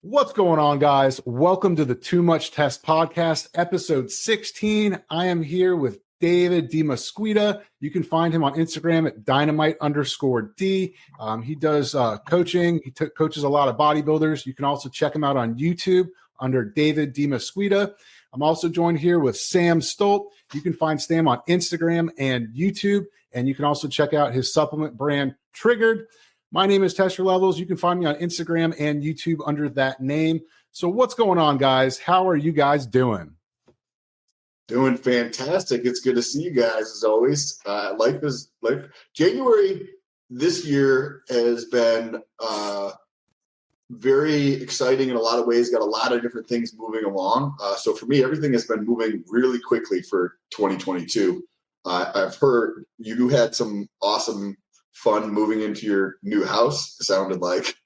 What's going on, guys? Welcome to the Too Much Test Podcast, episode 16. I am here with David Demesquita. You can find him on Instagram at dynamite_D. He does coaching. He coaches a lot of bodybuilders. You can also check him out on YouTube under David Demesquita. I'm also joined here with Sam Stolt. You can find Sam on Instagram and YouTube, and you can also check out his supplement brand, Triggered. My name is Tester Levels. You can find me on Instagram and YouTube under that name. So what's going on, guys? How are you guys doing? Doing fantastic. It's good to see you guys as always. January this year has been very exciting in a lot of ways. Got a lot of different things moving along. So for me, everything has been moving really quickly for 2022. I've heard you had some awesome fun moving into your new house, it sounded like.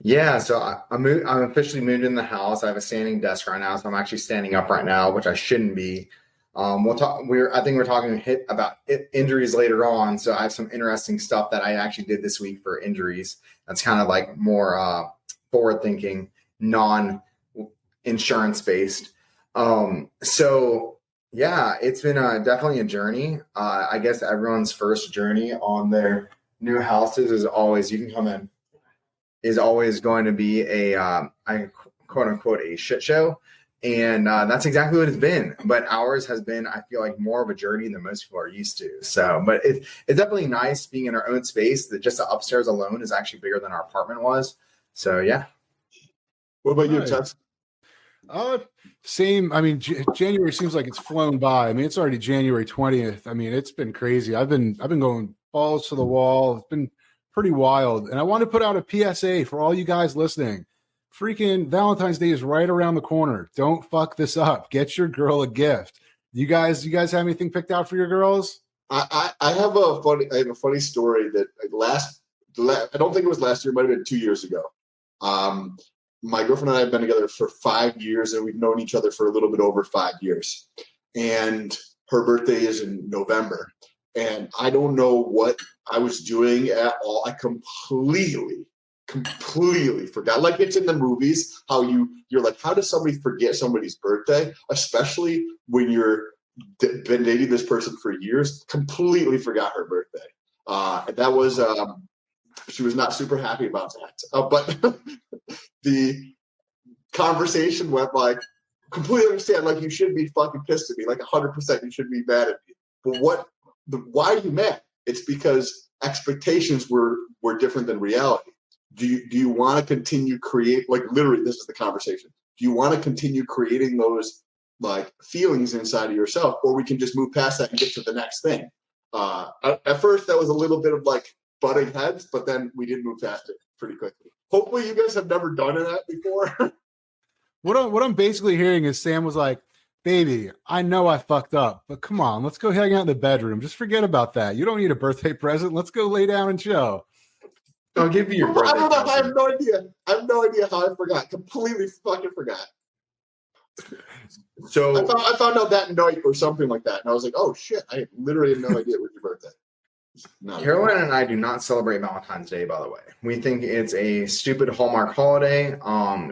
Yeah, so I'm officially moved in the house. I have a standing desk right now, so I'm actually standing up right now, which I shouldn't be. We'll talk. I think we're talking about injuries later on. So I have some interesting stuff that I actually did this week for injuries. That's kind of like more forward-thinking, non-insurance based. So yeah, it's been definitely a journey. I guess everyone's first journey on their new houses is always, you can come in, is always going to be a quote unquote a shit show. And that's exactly what it's been. But ours has been, I feel like, more of a journey than most people are used to. So, but it's definitely nice being in our own space. That just the upstairs alone is actually bigger than our apartment was. So yeah. What about you, Tess? Same. I mean, January seems like it's flown by. I mean, it's already January 20th. I mean, it's been crazy. I've been going balls to the wall. It's been pretty wild. And I want to put out a PSA for all you guys listening. Freaking Valentine's Day is right around the corner. Don't fuck this up. Get your girl a gift. You guys have anything picked out for your girls? I have a funny story that I don't think it was last year, it might have been 2 years ago. My girlfriend and I have been together for 5 years, and we've known each other for a little bit over 5 years. And her birthday is in November. And I don't know what I was doing at all. I completely forgot. Like it's in the movies, how you're like, how does somebody forget somebody's birthday? Especially when you're been dating this person for years. Completely forgot her birthday. And that was she was not super happy about that. But the conversation went like, completely understand, like you should be fucking pissed at me, like 100% you should be mad at me. But why are you mad? It's because expectations were different than reality. Do you want to continue like literally this is the conversation. Do you want to continue creating those like feelings inside of yourself, or we can just move past that and get to the next thing? At first that was a little bit of like butting heads, but then we did move past it pretty quickly. Hopefully you guys have never done that before. What I'm basically hearing is Sam was like, baby, I know I fucked up, but come on, let's go hang out in the bedroom. Just forget about that. You don't need a birthday present. Let's go lay down and chill. I'll give you your birthday present. I have no idea. I have no idea how I forgot. Completely fucking forgot. So I found out that night or something like that, and I was like, oh shit, I literally have no idea it was your birthday. Caroline and I do not celebrate Valentine's Day, by the way. We think it's a stupid Hallmark holiday.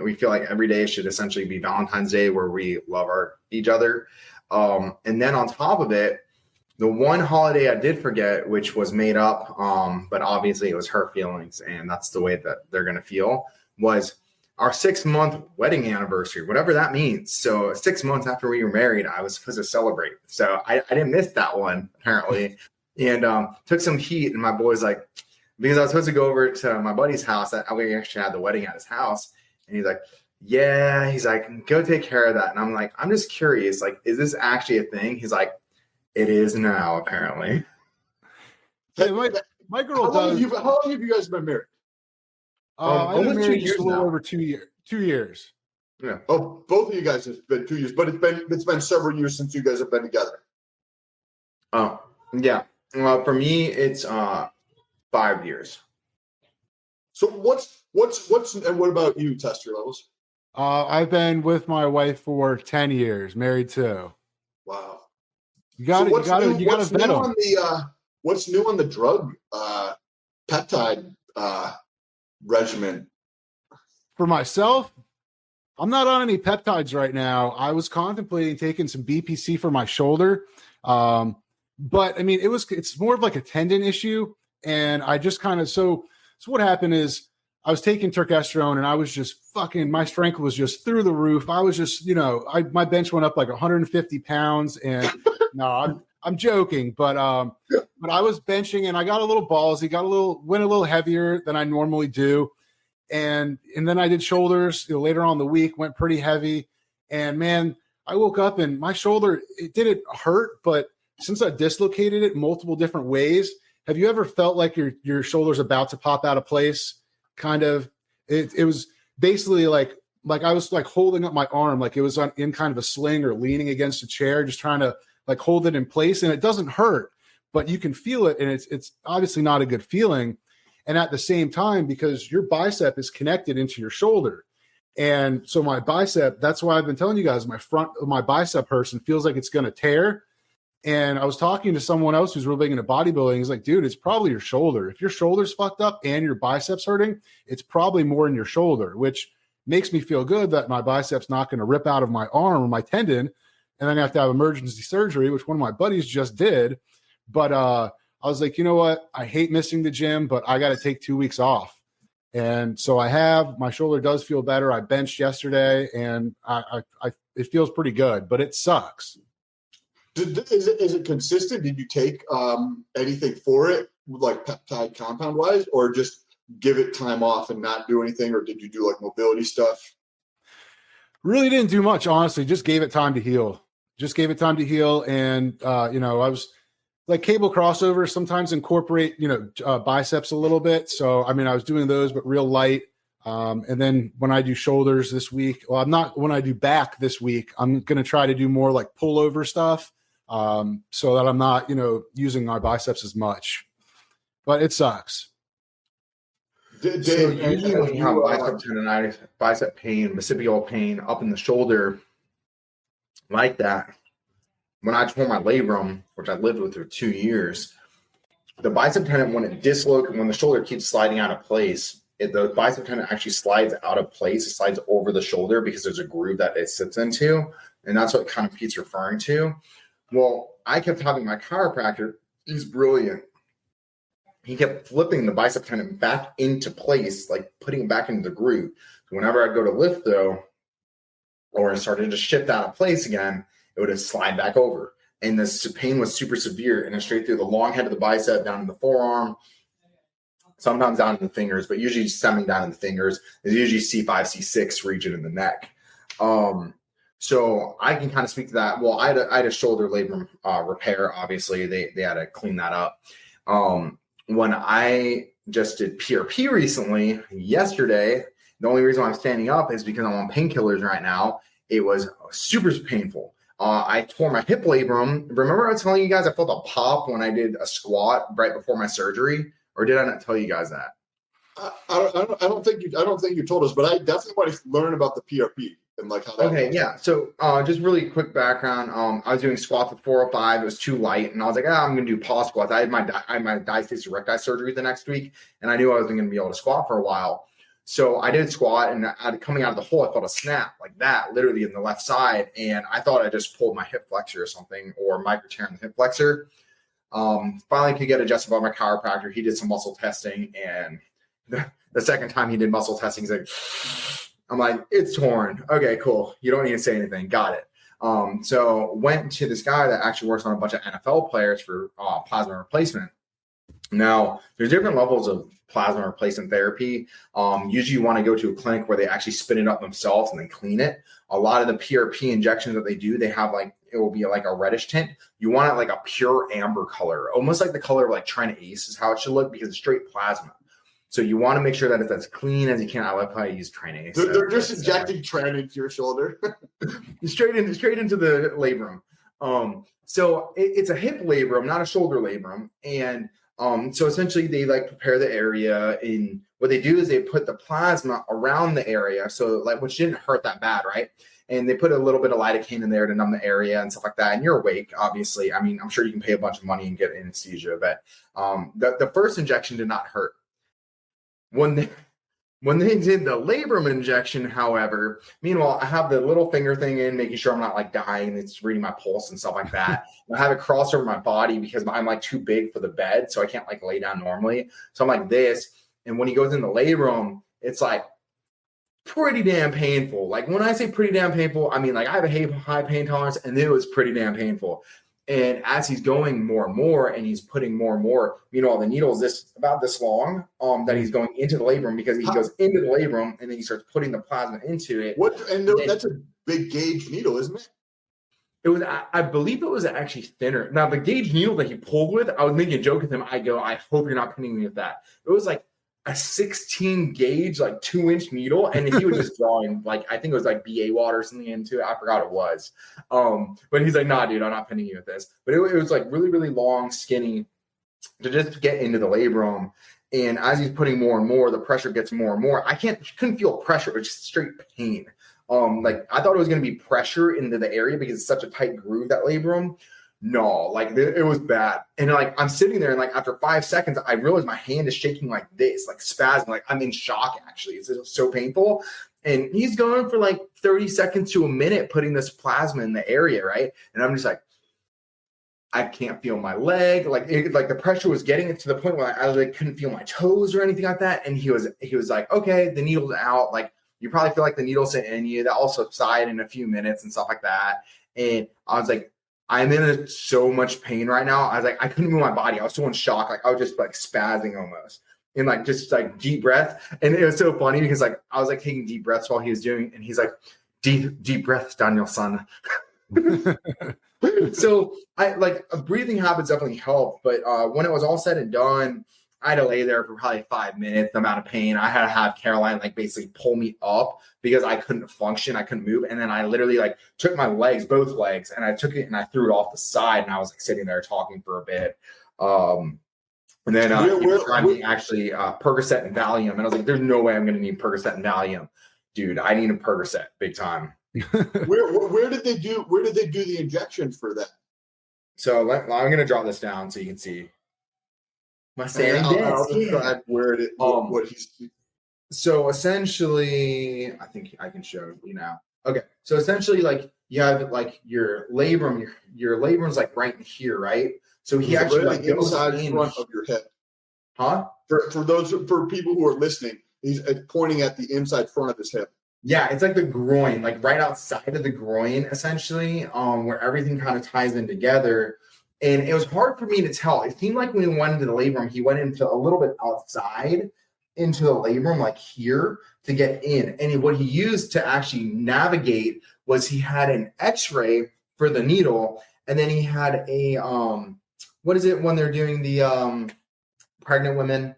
We feel like every day should essentially be Valentine's Day, where we love each other. And then on top of it, the one holiday I did forget, which was made up, but obviously it was her feelings, and that's the way that they're going to feel, was our 6-month wedding anniversary, whatever that means. So 6 months after we were married, I was supposed to celebrate. So I didn't miss that one, apparently. And took some heat, and my boy's like, because I was supposed to go over to my buddy's house. We actually had the wedding at his house, and he's like, yeah, he's like, go take care of that. And I'm like, I'm just curious, like, is this actually a thing? He's like, it is now, apparently. Hey, my girl does. How long have you guys been married? I've been married just a little over 2 years. 2 years. Yeah. Oh, both of you guys have been 2 years, but it's been several years since you guys have been together. Oh, yeah. For me, it's 5 years. So what's and what about you, Tester Levels? I've been with my wife for 10 years, married too. Wow. You got to vet them. What's new on the drug peptide regimen? For myself, I'm not on any peptides right now. I was contemplating taking some BPC for my shoulder. But I mean, it's more of like a tendon issue. And I just kind of, so what happened is I was taking turkesterone and I was just my strength was just through the roof. I was just, my bench went up like 150 pounds and no, I'm joking, but I was benching and I got a little ballsy, went a little heavier than I normally do. And then I did shoulders, later on in the week, went pretty heavy. And man, I woke up and my shoulder, it didn't hurt, but since I dislocated it multiple different ways, have you ever felt like your shoulder's about to pop out of place? Kind of, it was basically like I was like holding up my arm, like it was in kind of a sling or leaning against a chair, just trying to like hold it in place. And it doesn't hurt, but you can feel it. And it's obviously not a good feeling. And at the same time, because your bicep is connected into your shoulder. And so my bicep, that's why I've been telling you guys, my bicep hurts and feels like it's going to tear. And I was talking to someone else who's real big into bodybuilding. He's like, dude, it's probably your shoulder. If your shoulder's fucked up and your biceps hurting, it's probably more in your shoulder, which makes me feel good that my bicep's not going to rip out of my arm or my tendon. And then I have to have emergency surgery, which one of my buddies just did. But I was like, you know what? I hate missing the gym, but I got to take 2 weeks off. And so my shoulder does feel better. I benched yesterday and it feels pretty good, but it sucks. Is it consistent? Did you take anything for it, like peptide compound wise, or just give it time off and not do anything? Or did you do like mobility stuff? Really didn't do much, honestly. Just gave it time to heal. And, I was like cable crossovers sometimes incorporate, biceps a little bit. So, I mean, I was doing those, but real light. And then when I do shoulders this week, when I do back this week, I'm going to try to do more like pullover stuff. So that I'm not, using my biceps as much, but it sucks. Dave, so usually when you have bicep tendonitis, bicep pain, bicipial pain up in the shoulder like that, when I tore my labrum, which I lived with for 2 years, the bicep tendon, when the shoulder keeps sliding out of place, the bicep tendon actually slides out of place. It slides over the shoulder because there's a groove that it sits into. And that's what kind of Pete's referring to. Well, I kept having my chiropractor. He's brilliant. He kept flipping the bicep tendon back into place, like putting it back into the groove. So whenever I'd go to lift, though, or it started to shift out of place again, it would just slide back over. And the pain was super severe, and it's straight through the long head of the bicep, down in the forearm, sometimes down in the fingers, but usually stemming down in the fingers. There's usually C5, C6 region in the neck. So I can kind of speak to that. Well, I had a shoulder labrum repair. Obviously, they had to clean that up. When I just did PRP recently, yesterday, the only reason I'm standing up is because I'm on painkillers right now. It was super painful. I tore my hip labrum. Remember I was telling you guys I felt a pop when I did a squat right before my surgery? Or did I not tell you guys that? I don't think you told us, but I definitely want to learn about the PRP and like how that. Okay, yeah. So just really quick background. I was doing squats with 405. It was too light, and I was like, I'm going to do pause squats. I had my diastasis recti surgery the next week, and I knew I wasn't going to be able to squat for a while. So I did squat, and coming out of the hole, I felt a snap like that, literally in the left side, and I thought I just pulled my hip flexor or something, or micro tear in the hip flexor. Finally could get adjusted by my chiropractor. He did some muscle testing, and the second time he did muscle testing, he's like, I'm like, it's torn. Okay, cool. You don't need to say anything. Got it. So went to this guy that actually works on a bunch of NFL players for plasma replacement. Now, there's different levels of plasma replacement therapy. Usually you want to go to a clinic where they actually spin it up themselves and then clean it. A lot of the PRP injections that they do, they have like, it will be like a reddish tint. You want it like a pure amber color, almost like the color of like Trina Ace is how it should look because it's straight plasma. So you want to make sure that it's as clean as you can. I love how you use Trina Ace. They're just injecting Trina into your shoulder. straight into the labrum. So it's a hip labrum, not a shoulder labrum. And so essentially they like prepare the area, and what they do is they put the plasma around the area. So like, which didn't hurt that bad, right? And they put a little bit of lidocaine in there to numb the area and stuff like that. And you're awake, obviously. I mean, I'm sure you can pay a bunch of money and get anesthesia, but the first injection did not hurt. When When they did the labrum injection, however, meanwhile, I have the little finger thing in, making sure I'm not like dying. It's reading my pulse and stuff like that. I have it crossed over my body because I'm like too big for the bed, so I can't like lay down normally. So I'm like this. And when he goes in the labrum, it's like pretty damn painful. Like when I say pretty damn painful, I mean like I have a high pain tolerance, and it was pretty damn painful. And as he's going more and more, and he's putting more and more, the needle is about this long, that he's going into the labrum, because he goes into the labrum and then he starts putting the plasma into it. That's a big gauge needle, isn't it? It was, I believe it was actually thinner. Now the gauge needle that he pulled with, I was making a joke with him. I go, I hope you're not pinning me with that. It was like a 16 gauge, like 2-inch needle. And he was just drawing, like, I think it was like BA water or something into it. I forgot it was. But he's like, nah, dude, I'm not pinning you with this. But it was like really, really long, skinny to just get into the labrum. And as he's putting more and more, the pressure gets more and more. Couldn't feel pressure. It was just straight pain. Like I thought it was going to be pressure into the area because it's such a tight groove, that labrum. No, like it was bad. And like I'm sitting there, and like after 5 seconds, I realized my hand is shaking like this, like spasming, like I'm in shock. Actually, it's so painful. And he's going for like 30 seconds to a minute, putting this plasma in the area, right? And I'm just like, I can't feel my leg. Like the pressure was getting it to the point where I like couldn't feel my toes or anything like that. And he was like, okay, the needle's out. Like you probably feel like the needle's in you. That will subside in a few minutes and stuff like that. And I was like, I'm in so much pain right now. I was like, I couldn't move my body. I was so in shock. Like I was just like spazzing almost, and like just like deep breath. And it was so funny because like I was like taking deep breaths while he was doing, and he's like, deep breaths, Daniel son. So I like breathing habits definitely help. But when it was all said and done, I had to lay there for probably 5 minutes, the amount of pain. I had to have Caroline like basically pull me up because I couldn't function. I couldn't move. And then I literally like took my legs, both legs, and I took it and I threw it off the side. And I was like sitting there talking for a bit. And then actually Percocet and Valium. And I was like, there's no way I'm going to need Percocet and Valium. Dude, I need a Percocet big time. Where did they do the injection for that? So I'm going to draw this down so you can see. My standing I'll describe where it is, what he's. So essentially, I think I can show you now. Okay, so essentially, like you have like your labrum, your labrum's like right in here, right? So he actually like inside front of your head. Huh? For people who are listening, he's pointing at the inside front of his hip. Yeah, it's like the groin, like right outside of the groin, essentially, where everything kind of ties in together. And it was hard for me to tell. It seemed like when he went into the labrum, he went into a little bit outside into the labrum, like here, to get in. And what he used to actually navigate was he had an X-ray for the needle, and then he had a what is it when they're doing the pregnant women?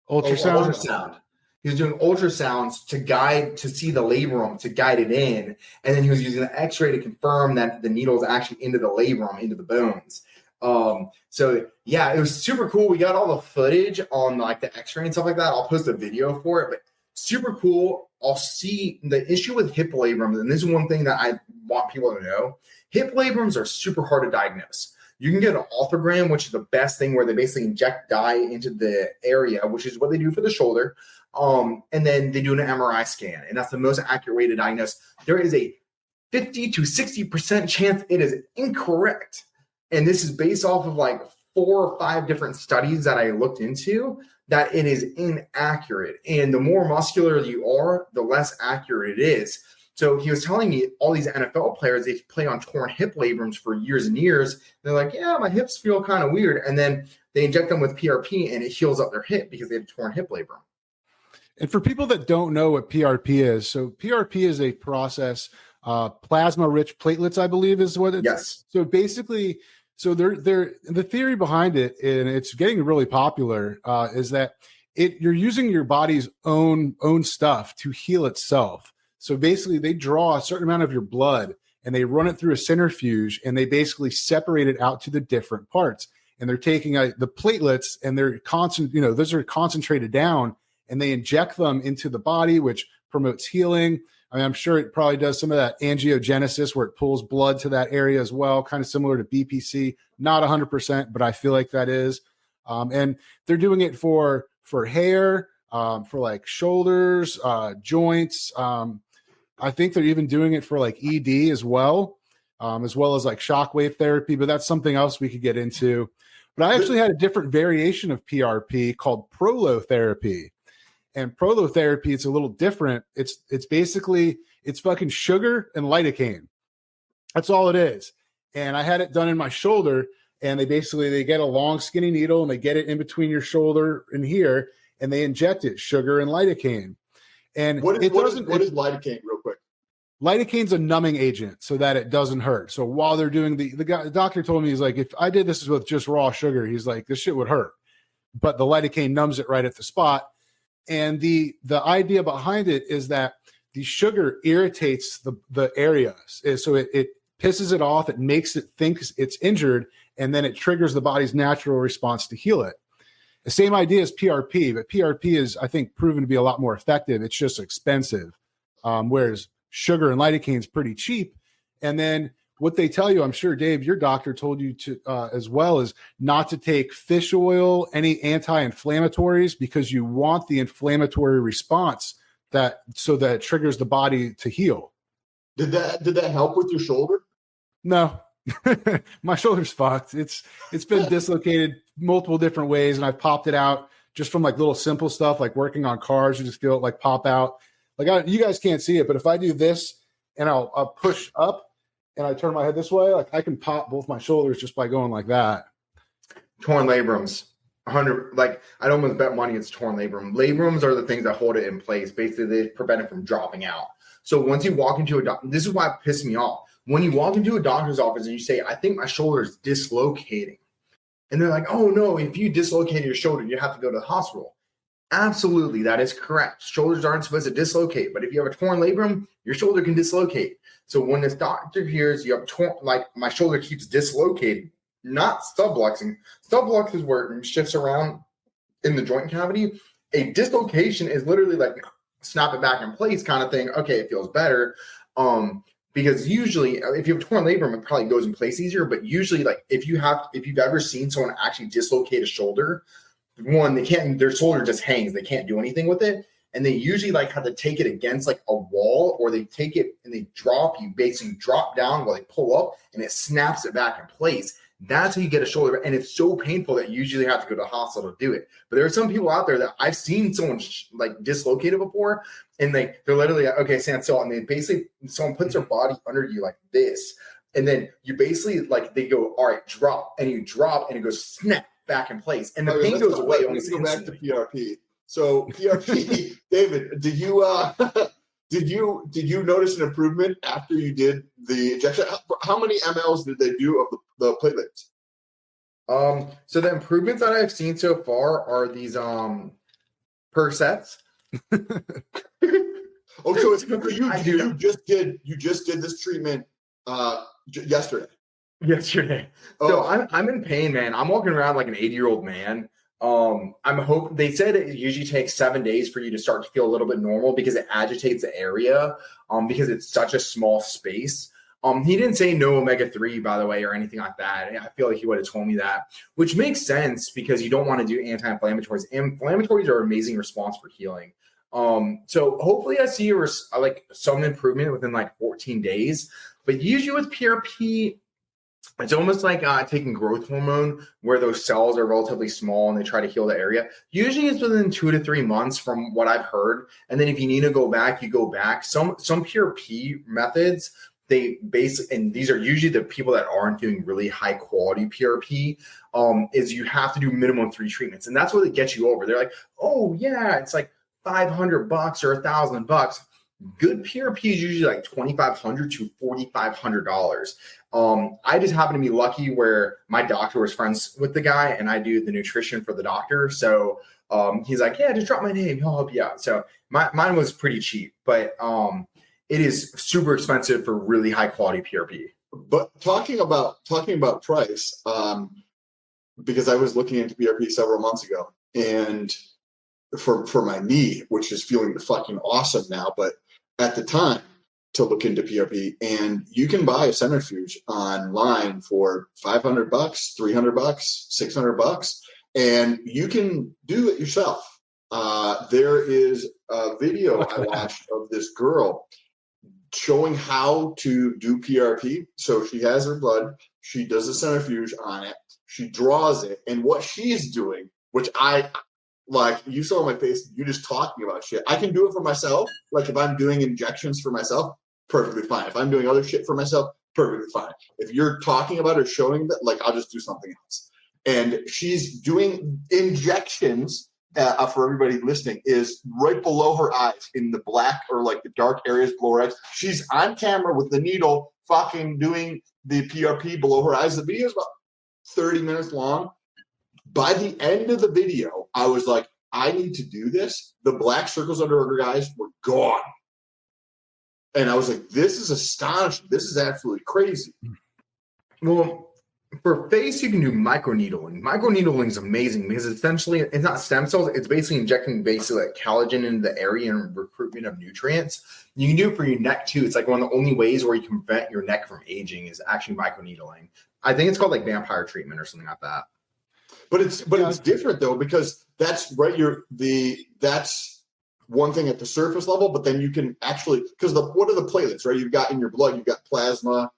Ultrasound. He was doing ultrasounds to see the labrum, to guide it in. And then he was using the X-ray to confirm that the needle is actually into the labrum, into the bones. So yeah, it was super cool. We got all the footage on like the X-ray and stuff like that. I'll post a video for it, but super cool. I'll see the issue with hip labrums. And this is one thing that I want people to know. Hip labrums are super hard to diagnose. You can get an arthrogram, which is the best thing, where they basically inject dye into the area, which is what they do for the shoulder. And then they do an MRI scan, and that's the most accurate way to diagnose. There is a 50 to 60% chance it is incorrect. And this is based off of like 4 or 5 different studies that I looked into, that it is inaccurate. And the more muscular you are, the less accurate it is. So he was telling me all these NFL players, they play on torn hip labrums for years and years. They're like, yeah, my hips feel kind of weird. And then they inject them with PRP and it heals up their hip because they have a torn hip labrum. And for people that don't know what PRP is, so PRP is a process, plasma-rich platelets, I believe is what it's. Yes. So basically, so they're the theory behind it, and it's getting really popular, is that you're using your body's own stuff to heal itself. So basically, they draw a certain amount of your blood and they run it through a centrifuge, and they basically separate it out to the different parts. And they're taking the platelets, and they're those are concentrated down, and they inject them into the body, which promotes healing. I mean, I'm sure it probably does some of that angiogenesis where it pulls blood to that area as well, kind of similar to BPC. Not 100%, but I feel like that is. And they're doing it for hair, for like shoulders, joints. I think they're even doing it for like ED as well as like shockwave therapy, but that's something else we could get into. But I actually had a different variation of PRP called Prolo Therapy. And Prolo Therapy, it's a little different. It's basically, it's fucking sugar and lidocaine. That's all it is. And I had it done in my shoulder, and they get a long skinny needle and they get it in between your shoulder and here, and they inject it, sugar and lidocaine. And what is lidocaine, real quick? Lidocaine's a numbing agent so that it doesn't hurt. So while they're doing the doctor told me, he's like, if I did this with just raw sugar, he's like, this shit would hurt. But the lidocaine numbs it right at the spot. And the idea behind it is that the sugar irritates the areas. So it pisses it off. It makes it think it's injured, and then it triggers the body's natural response to heal it. The same idea as PRP, but PRP is, I think, proven to be a lot more effective. It's just expensive, whereas sugar and lidocaine is pretty cheap. And then what they tell you, I'm sure, Dave, your doctor told you to as well, is not to take fish oil, any anti-inflammatories, because you want the inflammatory response so that it triggers the body to heal. Did that help with your shoulder? No. My shoulder's fucked. It's been dislocated multiple different ways, and I've popped it out just from like little simple stuff like working on cars. You just feel it like pop out. Like you guys can't see it, but if I do this and I'll push up and I turn my head this way, like I can pop both my shoulders just by going like that. Torn labrums. 100, like I'd almost bet money it's torn labrum. Labrums are the things that hold it in place. Basically, they prevent it from dropping out. So once you walk into a doctor, this is why it pissed me off. When you walk into a doctor's office and you say, I think my shoulder is dislocating. And they're like, oh no, if you dislocate your shoulder, you have to go to the hospital. Absolutely, that is correct. Shoulders aren't supposed to dislocate, but if you have a torn labrum, your shoulder can dislocate. So when this doctor hears you have torn, like my shoulder keeps dislocating, not subluxing. Sublux is where it shifts around in the joint cavity. A dislocation is literally like snap it back in place kind of thing. Okay, it feels better. Because usually if you have a torn labrum, it probably goes in place easier. But usually, like if you've ever seen someone actually dislocate a shoulder, one, their shoulder just hangs. They can't do anything with it. And they usually like have to take it against like a wall, or they take it and they basically drop down while they pull up, and it snaps it back in place. That's how you get a shoulder. And it's so painful that you usually have to go to the hospital to do it. But there are some people out there that I've seen someone like dislocated before, and they're literally like, okay, stand still. And they basically, someone puts their body under you like this. And then you basically like, they go, all right, drop. And you drop and it goes snap back in place. And the pain goes away. Let's go back to PRP. So PRP, David, did you notice an improvement after you did the injection? How many mLs did they do of the platelets? So the improvements that I've seen so far are these per sets. Oh, so you just did this treatment yesterday. Yesterday. Oh. So I'm in pain, man. I'm walking around like an 80-year-old man. They said it usually takes 7 days for you to start to feel a little bit normal because it agitates the area, because it's such a small space. He didn't say no omega-3, by the way, or anything like that. I feel like he would have told me that, which makes sense because you don't want to do anti-inflammatories. Inflammatories are an amazing response for healing. So hopefully I see like some improvement within like 14 days. But usually with PRP, it's almost like taking growth hormone, where those cells are relatively small and they try to heal the area. Usually it's within 2 to 3 months from what I've heard. And then if you need to go back, you go back. Some PRP methods, and these are usually the people that aren't doing really high quality PRP, is you have to do minimum 3 treatments. And that's what it gets you over. They're like, oh yeah, it's like $500 or $1,000. Good PRP is usually like $2,500 to $4,500. I just happen to be lucky where my doctor was friends with the guy, and I do the nutrition for the doctor. So he's like, yeah, just drop my name, he'll help you out. So mine was pretty cheap, but it is super expensive for really high quality PRP. But talking about price, because I was looking into PRP several months ago, and for my knee, which is feeling fucking awesome now, but at the time to look into PRP, and you can buy a centrifuge online for $500, $300, $600, and you can do it yourself. there is a video I watched of this girl showing how to do PRP. So she has her blood, she does a centrifuge on it, she draws it, and what she's doing, which I like, you saw my face, you just talking about shit. I can do it for myself. Like if I'm doing injections for myself, perfectly fine. If I'm doing other shit for myself, perfectly fine. If you're talking about or showing that, like I'll just do something else. And she's doing injections. For everybody listening, is right below her eyes in the black or like the dark areas below her eyes. She's on camera with the needle fucking doing the PRP below her eyes. The video is about 30 minutes long. By the end of the video, I was like, I need to do this. The black circles under her eyes were gone. And I was like, this is astonishing. This is absolutely crazy. Well, for face, you can do microneedling. Microneedling is amazing because essentially it's not stem cells. It's basically injecting basically like collagen into the area and recruitment of nutrients. You can do it for your neck too. It's like one of the only ways where you can prevent your neck from aging is actually microneedling. I think it's called like vampire treatment or something like that. But it's different though, because that's right. That's one thing at the surface level, but then you can actually, because what are the platelets, right? You've got in your blood, you've got plasma,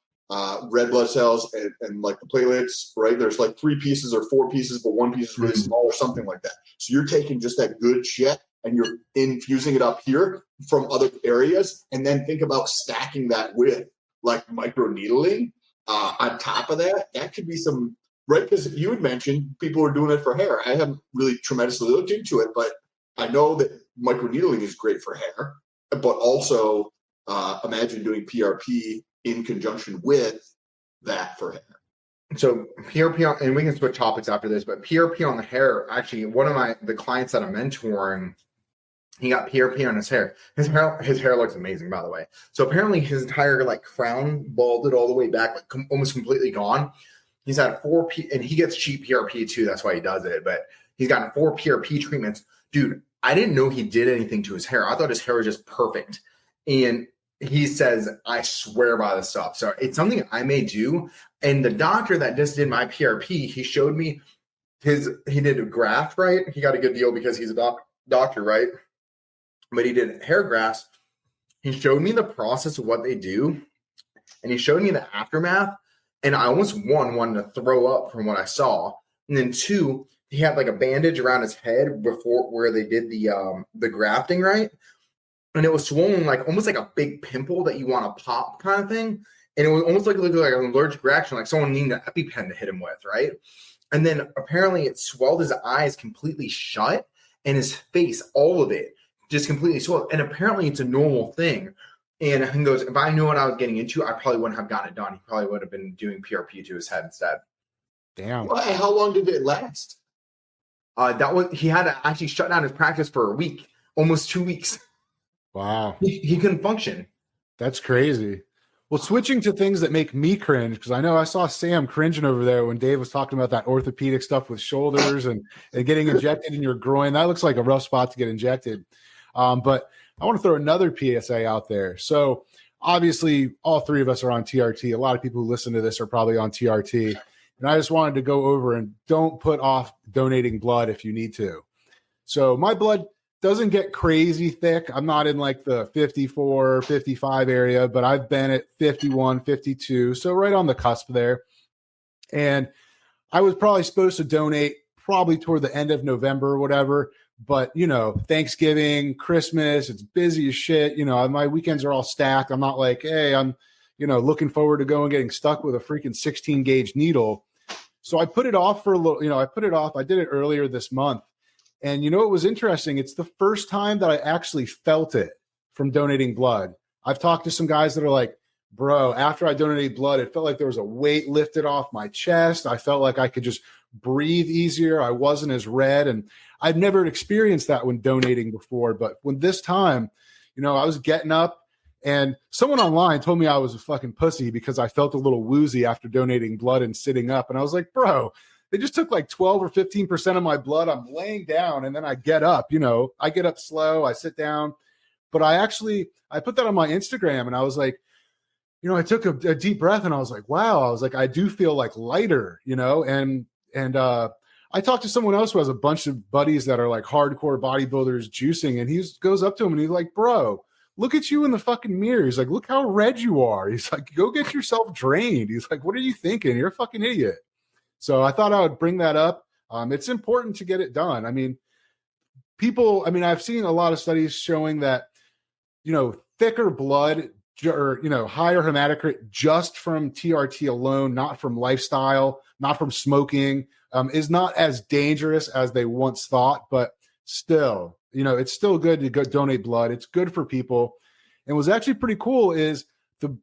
red blood cells, and like the platelets, right? There's like 3 pieces or 4 pieces, but 1 piece is really small or something like that. So you're taking just that good shit and you're infusing it up here from other areas, and then think about stacking that with like microneedling on top of that. That could be some, right? Because you had mentioned people are doing it for hair. I haven't really tremendously looked into it, but I know that microneedling is great for hair, but also imagine doing PRP in conjunction with that for hair. So PRP, and we can switch topics after this, but PRP on the hair, actually, one of the clients that I'm mentoring, he got PRP on his hair. His hair looks amazing, by the way. So apparently his entire like crown balded all the way back, like almost completely gone. He's had 4 and he gets cheap PRP too. That's why he does it. But he's gotten 4 PRP treatments. Dude, I didn't know he did anything to his hair. I thought his hair was just perfect. And he says, I swear by this stuff. So it's something I may do. And the doctor that just did my PRP, he showed me he did a graft, right? He got a good deal because he's a doctor, right? But he did hair grafts. He showed me the process of what they do. And he showed me the aftermath. And I almost wanted to throw up from what I saw. And then 2, he had like a bandage around his head before where they did the grafting, right? And it was swollen, like almost like a big pimple that you want to pop kind of thing. And it was almost like an allergic reaction, like someone needing an EpiPen to hit him with, right? And then apparently it swelled his eyes completely shut and his face, all of it, just completely swelled. And apparently it's a normal thing. And he goes, if I knew what I was getting into, I probably wouldn't have gotten it done. He probably would have been doing PRP to his head instead. Damn. Well, how long did it last? He had to actually shut down his practice for a week, almost 2 weeks. Wow. He couldn't function. That's crazy. Well, switching to things that make me cringe, because I know I saw Sam cringing over there when Dave was talking about that orthopedic stuff with shoulders and getting injected in your groin. That looks like a rough spot to get injected. But I want to throw another PSA out there. So obviously all 3 of us are on TRT. A lot of people who listen to this are probably on TRT. And I just wanted to go over and don't put off donating blood if you need to. So my blood doesn't get crazy thick. I'm not in like the 54, 55 area, but I've been at 51, 52. So right on the cusp there. And I was probably supposed to donate probably toward the end of November or whatever. But, Thanksgiving, Christmas, it's busy as shit. My weekends are all stacked. I'm not like, hey, I'm, looking forward to going getting stuck with a freaking 16 gauge needle. So I put it off for a little, I did it earlier this month. And it was interesting. It's the first time that I actually felt it from donating blood. I've talked to some guys that are like, bro, after I donated blood, it felt like there was a weight lifted off my chest. I felt like I could just breathe easier. I wasn't as red. And I've never experienced that when donating before. But when this time, I was getting up and someone online told me I was a fucking pussy because I felt a little woozy after donating blood and sitting up. And I was like, bro, they just took like 12 or 15% of my blood. I'm laying down and then I get up, I get up slow, I sit down. But I put that on my Instagram and I was like, I took a deep breath and I was like, wow, I do feel like lighter, and I talked to someone else who has a bunch of buddies that are like hardcore bodybuilders juicing, and he goes up to him and he's like, bro, look at you in the fucking mirror. He's like, look how red you are. He's like, go get yourself drained. He's like, what are you thinking? You're a fucking idiot. So I thought I would bring that up. It's important to get it done. I mean, I've seen a lot of studies showing that, thicker blood or, higher hematocrit just from TRT alone, not from lifestyle, not from smoking, is not as dangerous as they once thought, but still, it's still good to go donate blood. It's good for people. And what's actually pretty cool is the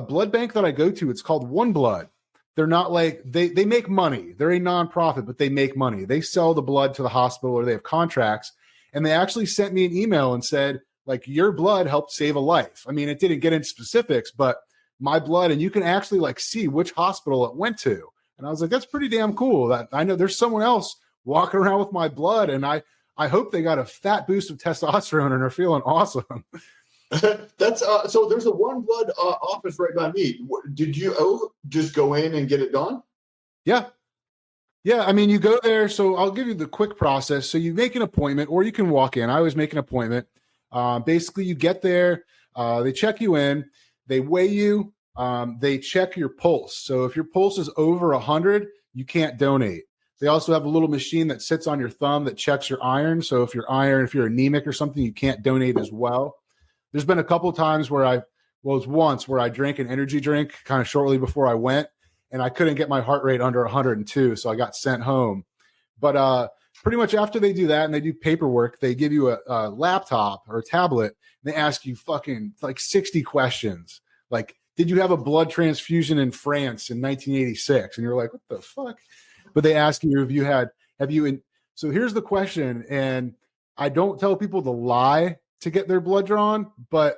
blood bank that I go to, it's called One Blood. They're not like, they make money. They're a nonprofit, but they make money. They sell the blood to the hospital or they have contracts. And they actually sent me an email and said, like, your blood helped save a life. I mean, it didn't get into specifics, but my blood, and you can actually like see which hospital it went to. And I was like, that's pretty damn cool that I know there's someone else walking around with my blood. And I hope they got a fat boost of testosterone and are feeling awesome. That's so there's a One Blood office right by me. Did you just go in and get it done? Yeah. I mean, you go there. So I'll give you the quick process. So you make an appointment or you can walk in. I always make an appointment. Basically, you get there. They check you in. They weigh you. They check your pulse. So if your pulse is over 100, you can't donate. They also have a little machine that sits on your thumb that checks your iron. So if you're anemic or something, you can't donate as well. There's been a couple of times where it was once where I drank an energy drink kind of shortly before I went, and I couldn't get my heart rate under 102, so I got sent home. But pretty much after they do that and they do paperwork, they give you a laptop or a tablet, and they ask you fucking like 60 questions. Like, did you have a blood transfusion in France in 1986? And you're like, what the fuck? But they ask you so here's the question, and I don't tell people to lie to get their blood drawn, but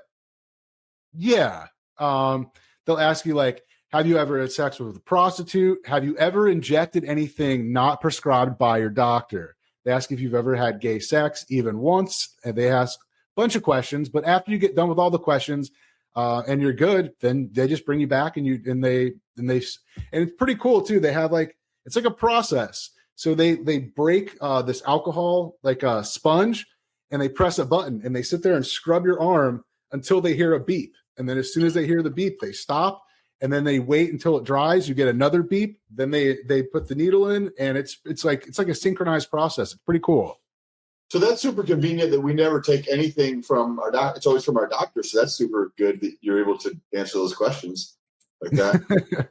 yeah, they'll ask you like, have you ever had sex with a prostitute? Have you ever injected anything not prescribed by your doctor? They ask if you've ever had gay sex, even once, and they ask a bunch of questions. But after you get done with all the questions and you're good, then they just bring you back and it's pretty cool too. They have it's like a process. So they break this alcohol like a sponge, and they press a button and they sit there and scrub your arm until they hear a beep. And then as soon as they hear the beep, they stop, and then they wait until it dries. You get another beep. Then they put the needle in, and it's like a synchronized process. It's pretty cool. So that's super convenient that we never take anything from our doctor. It's always from our doctor. So that's super good that you're able to answer those questions like that.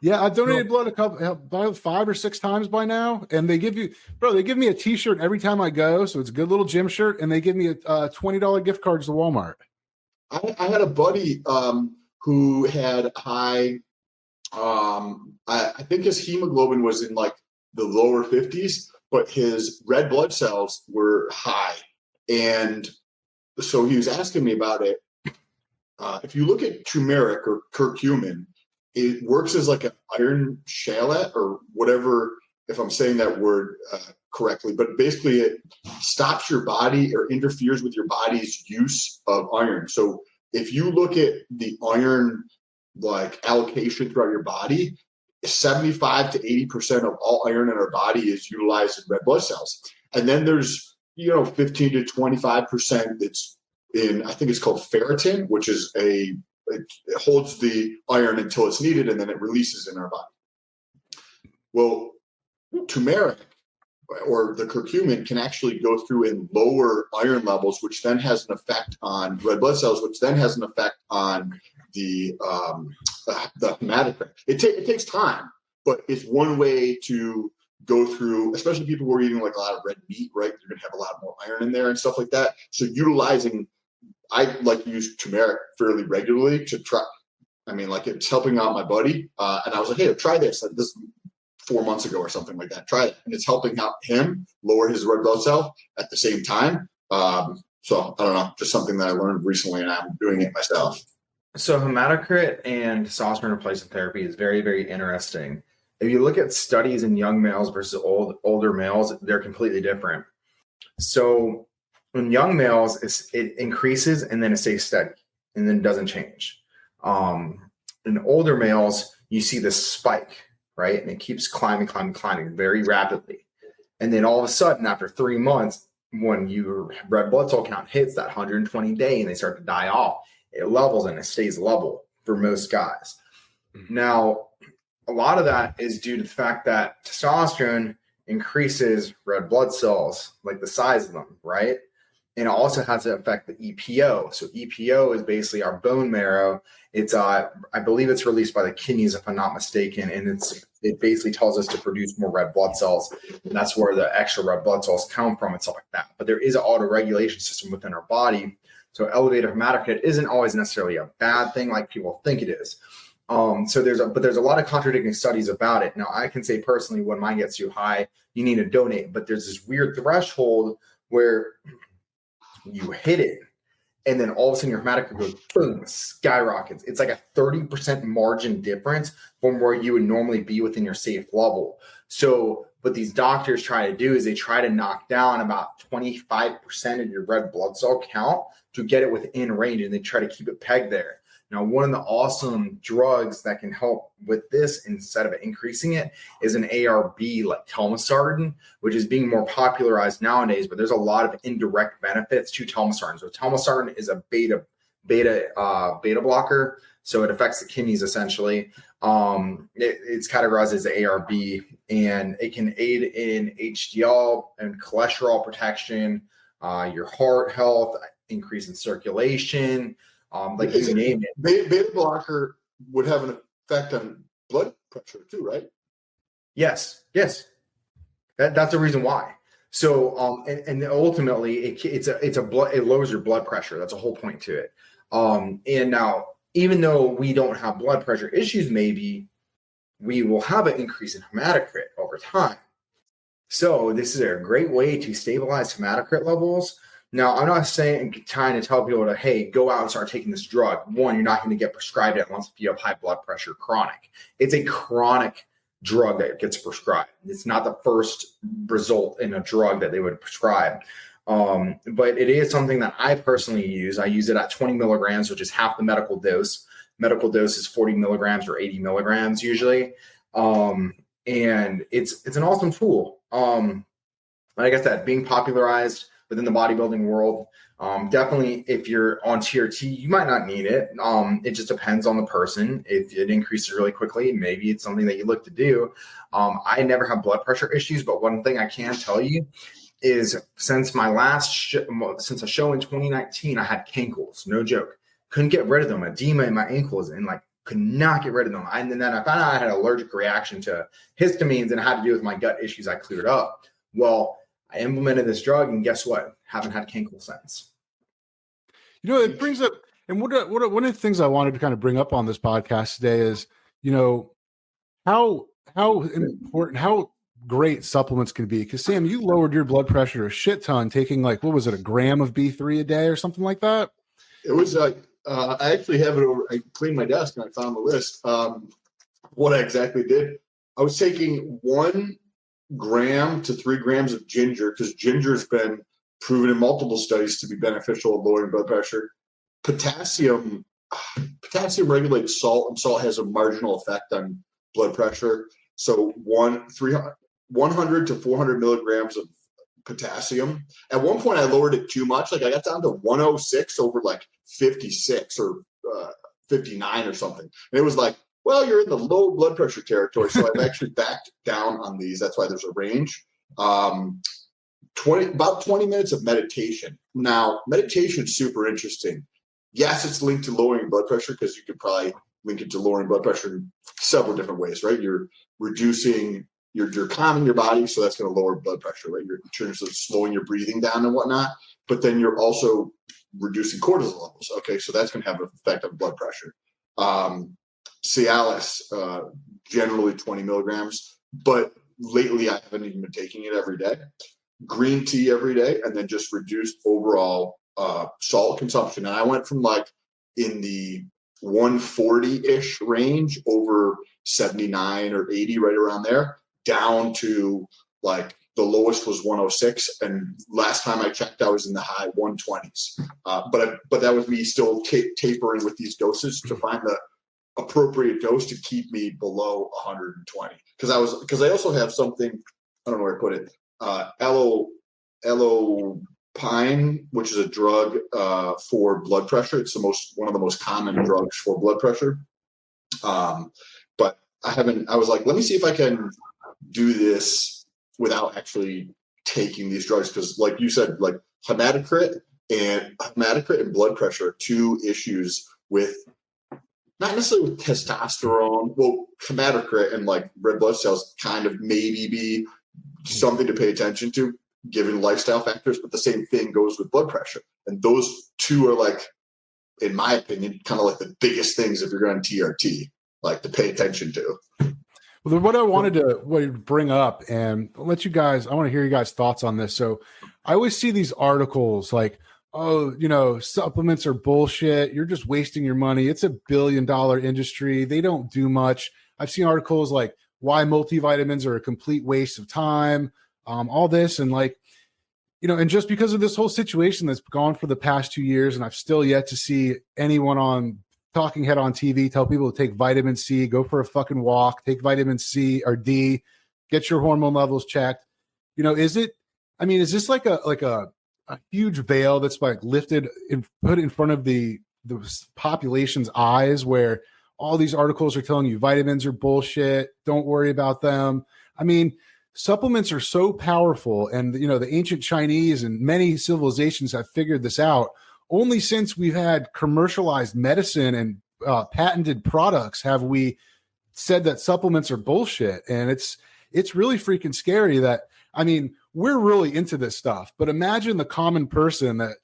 Yeah, I've donated blood about 5 or 6 times by now, and they give me a T-shirt every time I go, so it's a good little gym shirt, and they give me a $20 gift cards to Walmart. I had a buddy who had high, I think his hemoglobin was in like the lower 50s, but his red blood cells were high, and so he was asking me about it. If you look at turmeric or curcumin, it works as like an iron chelate or whatever, if I'm saying that word correctly, but basically it stops your body or interferes with your body's use of iron. So if you look at the iron like allocation throughout your body, 75 to 80% of all iron in our body is utilized in red blood cells. And then there's, 15 to 25% that's in, I think it's called ferritin, which is it holds the iron until it's needed, and then it releases in our body. Well, turmeric or the curcumin can actually go through and lower iron levels, which then has an effect on red blood cells, which then has an effect on the hematocrit. It takes time, but it's one way to go through, especially people who are eating like a lot of red meat, right? You're going to have a lot more iron in there and stuff like that. So I like to use turmeric fairly regularly to try. I mean, like it's helping out my buddy. And I was like, hey, try this. Like this 4 months ago or something like that. Try it. And it's helping out him lower his red blood cell at the same time. So I don't know, just something that I learned recently, and I'm doing it myself. So hematocrit and testosterone replacement therapy is very, very interesting. If you look at studies in young males versus older males, they're completely different. So in young males, it increases and then it stays steady and then doesn't change. In older males, you see this spike right? And it keeps climbing very rapidly. And then all of a sudden, after 3 months, when your red blood cell count hits that 120 day and they start to die off, it levels and it stays level for most guys. Now, a lot of that is due to the fact that testosterone increases red blood cells, like the size of them, right? And it also has to affect the EPO. So EPO is basically our bone marrow. It's I believe it's released by the kidneys, if I'm not mistaken, and it basically tells us to produce more red blood cells. And that's where the extra red blood cells come from and stuff like that. But there is an autoregulation system within our body. So elevated hematocrit isn't always necessarily a bad thing like people think it is. So there's a lot of contradicting studies about it. Now, I can say personally, when mine gets too high, you need to donate. But there's this weird threshold where you hit it, and then all of a sudden your hematocrit goes boom, skyrockets. It's like a 30% margin difference from where you would normally be within your safe level. So what these doctors try to do is they try to knock down about 25% of your red blood cell count to get it within range, and they try to keep it pegged there. Now, one of the awesome drugs that can help with this instead of increasing it is an ARB like telmisartan, which is being more popularized nowadays, but there's a lot of indirect benefits to telmisartan. So telmisartan is a beta blocker. So it affects the kidneys essentially. It's categorized as ARB, and it can aid in HDL and cholesterol protection, your heart health, increase in circulation, like you name it. Beta blocker would have an effect on blood pressure too, right? Yes. That's the reason why. So, and ultimately, it lowers your blood pressure. That's a whole point to it. And now, even though we don't have blood pressure issues, maybe we will have an increase in hematocrit over time. So, this is a great way to stabilize hematocrit levels. Now, I'm not trying to tell people to, hey, go out and start taking this drug. One, you're not going to get prescribed it unless you have high blood pressure chronic. It's a chronic drug that gets prescribed. It's not the first result in a drug that they would prescribe. But it is something that I personally use. I use it at 20 milligrams, which is half the medical dose. Medical dose is 40 milligrams or 80 milligrams usually. And it's an awesome tool. Like I said, being popularized within the bodybuilding world. Definitely, if you're on TRT, you might not need it. It just depends on the person. If it increases really quickly, maybe it's something that you look to do. I never have blood pressure issues, but one thing I can tell you is since since a show in 2019, I had cankles, no joke. Couldn't get rid of them, edema in my ankles, and could not get rid of them. And then I found out I had an allergic reaction to histamines, and it had to do with my gut issues I cleared up. Well, I implemented this drug, and guess what? Haven't had cankle since. You know, it brings up, and one of the things I wanted to kind of bring up on this podcast today is, you know, how important, how great supplements can be. Because Sam, you lowered your blood pressure a shit ton, taking what was it, a gram of B3 a day or something like that? It was I actually have it over. I cleaned my desk and I found the list. What I exactly did, I was taking 1 gram to 3 grams of ginger, because ginger has been proven in multiple studies to be beneficial at lowering blood pressure. Potassium regulates salt, and salt has a marginal effect on blood pressure. So 100 to 400 milligrams of potassium. At one point, I lowered it too much. I got down to 106 over 56 or 59 or something. And it was well, you're in the low blood pressure territory. So I've actually backed down on these. That's why there's a range. About 20 minutes of meditation. Now, meditation is super interesting. Yes, it's linked to lowering blood pressure, because you could probably link it to lowering blood pressure in several different ways, right? You're reducing, you're calming your body, so that's going to lower blood pressure, right? You're in terms of slowing your breathing down and whatnot. But then you're also reducing cortisol levels. Okay, so that's going to have an effect on blood pressure. Cialis, generally 20 milligrams, but lately I haven't even been taking it every day. Green tea every day, and then just reduced overall salt consumption. And I went from in the 140-ish range over 79 or 80, right around there, down to the lowest was 106. And last time I checked, I was in the high 120s. But that was me still tapering with these doses to find the appropriate dose to keep me below 120. Because I also have something, I don't know where I put it, Elopine, which is a drug for blood pressure. It's one of the most common drugs for blood pressure. But I was like, let me see if I can do this without actually taking these drugs. Because like you said, like hematocrit and blood pressure are two issues with, not necessarily with testosterone. Well, hematocrit and like red blood cells kind of maybe be something to pay attention to given lifestyle factors, but the same thing goes with blood pressure. And those two are like, in my opinion, kind of like the biggest things if you're going TRT, like to pay attention to. Well, what I wanted to bring up, and I'll let you guys, I want to hear you guys' thoughts on this. So I always see these articles like, oh, supplements are bullshit. You're just wasting your money. It's $1 billion industry. They don't do much. I've seen articles like why multivitamins are a complete waste of time, all this. And like, and just because of this whole situation that's gone for the past 2 years, and I've still yet to see anyone on talking head on TV tell people to take vitamin C, go for a fucking walk, take vitamin C or D, get your hormone levels checked. Is this like a huge veil that's like lifted and put in front of the population's eyes, where all these articles are telling you vitamins are bullshit, don't worry about them? I mean, supplements are so powerful, and the ancient Chinese and many civilizations have figured this out. Only since we've had commercialized medicine and patented products have we said that supplements are bullshit. And it's really freaking scary that, we're really into this stuff, but imagine the common person that,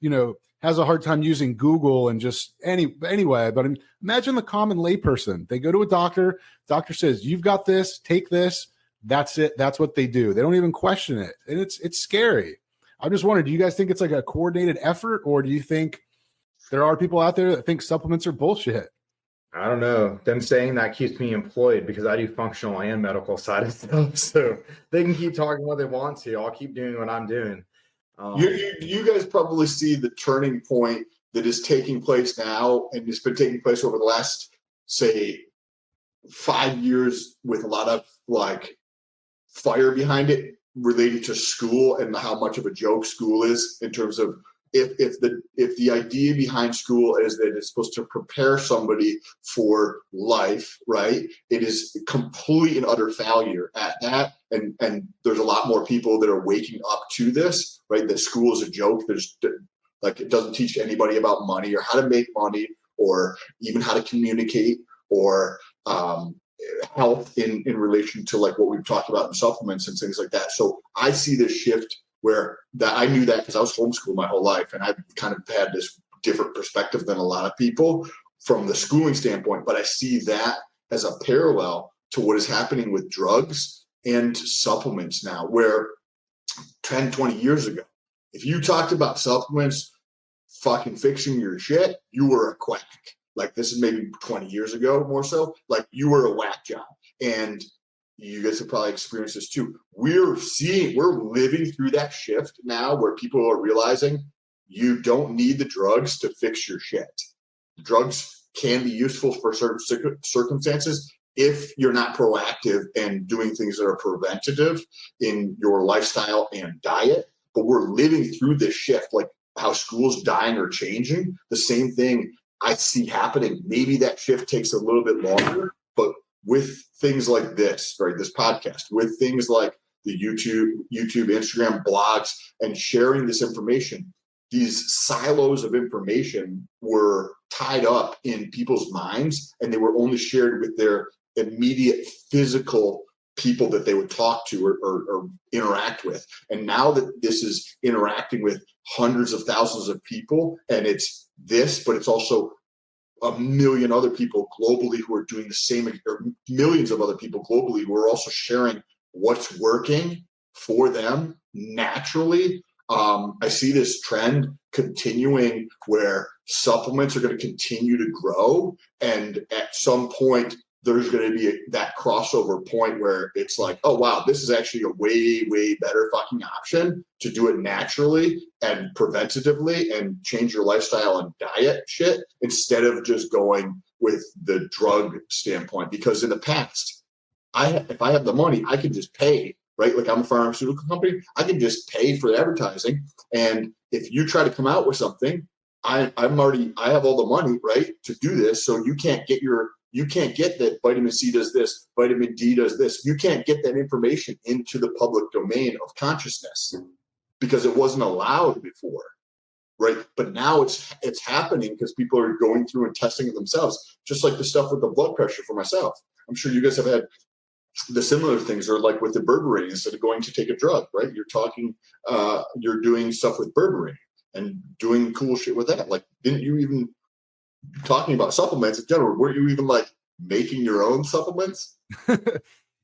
has a hard time using Google and just anyway, but imagine the common layperson. They go to a doctor says, you've got this, take this. That's it. That's what they do. They don't even question it. And it's scary. I just wondered, do you guys think it's like a coordinated effort, or do you think there are people out there that think supplements are bullshit? I don't know. Them saying that keeps me employed because I do functional and medical side of stuff. So they can keep talking what they want to. I'll keep doing what I'm doing. You guys probably see the turning point that is taking place now, and it's been taking place over the last, say, 5 years, with a lot of like fire behind it related to school and how much of a joke school is, in terms of if the idea behind school is that it's supposed to prepare somebody for life, right? It is complete and utter failure at that. And there's a lot more people that are waking up to this, right? That school is a joke. There's like, it doesn't teach anybody about money or how to make money or even how to communicate or health in relation to like what we've talked about in supplements and things like that. So I see this shift where that I knew that because I was homeschooled my whole life, and I've kind of had this different perspective than a lot of people from the schooling standpoint. But I see that as a parallel to what is happening with drugs and supplements now, where 10, 20 years ago, if you talked about supplements fucking fixing your shit, you were a quack. Like, this is maybe 20 years ago, more so, like you were a whack job. And you guys have probably experienced this too. We're living through that shift now where people are realizing you don't need the drugs to fix your shit. Drugs can be useful for certain circumstances if you're not proactive and doing things that are preventative in your lifestyle and diet. But we're living through this shift, like how schools dying or changing. The same thing I see happening. Maybe that shift takes a little bit longer, but with things like this, right, this podcast, with things like the YouTube, Instagram, blogs, and sharing this information, these silos of information were tied up in people's minds, and they were only shared with their immediate physical people that they would talk to or interact with. And now that this is interacting with hundreds of thousands of people, and it's this, but it's also a million other people globally who are doing the same, or millions of other people globally who are also sharing what's working for them naturally. I see this trend continuing where supplements are going to continue to grow. And at some point, there's going to be that crossover point where it's like, oh, wow, this is actually a way, way better fucking option to do it naturally and preventatively and change your lifestyle and diet shit instead of just going with the drug standpoint. Because in the past, if I have the money, I can just pay, right? Like I'm a pharmaceutical company. I can just pay for advertising. And if you try to come out with something, I have all the money, right, to do this. So you can't get that vitamin C does this, vitamin D does this. You can't get that information into the public domain of consciousness because it wasn't allowed before, right? But now it's happening because people are going through and testing it themselves, just like the stuff with the blood pressure for myself. I'm sure you guys have had the similar things, or like with the berberine, instead of going to take a drug, right? You're doing stuff with berberine and doing cool shit with that. Like, didn't you even, talking about supplements in general, weren't you even like making your own supplements?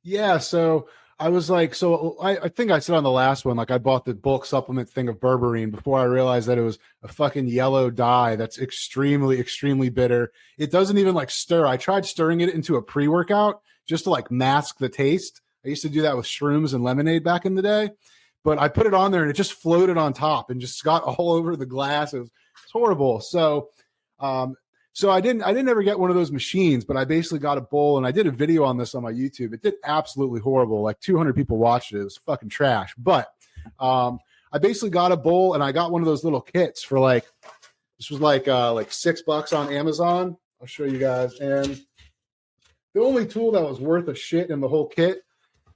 Yeah. So I was like, I think I said on the last one, like I bought the bulk supplement thing of berberine before I realized that it was a fucking yellow dye that's extremely, extremely bitter. It doesn't even like stir. I tried stirring it into a pre-workout just to like mask the taste. I used to do that with shrooms and lemonade back in the day, but I put it on there and it just floated on top and just got all over the glass. It was horrible. So I didn't ever get one of those machines, but I basically got a bowl, and I did a video on this on my YouTube. It did absolutely horrible. Like 200 people watched it. It was fucking trash. But I basically got a bowl, and I got one of those little kits for this was like $6 on Amazon. I'll show you guys. And the only tool that was worth a shit in the whole kit,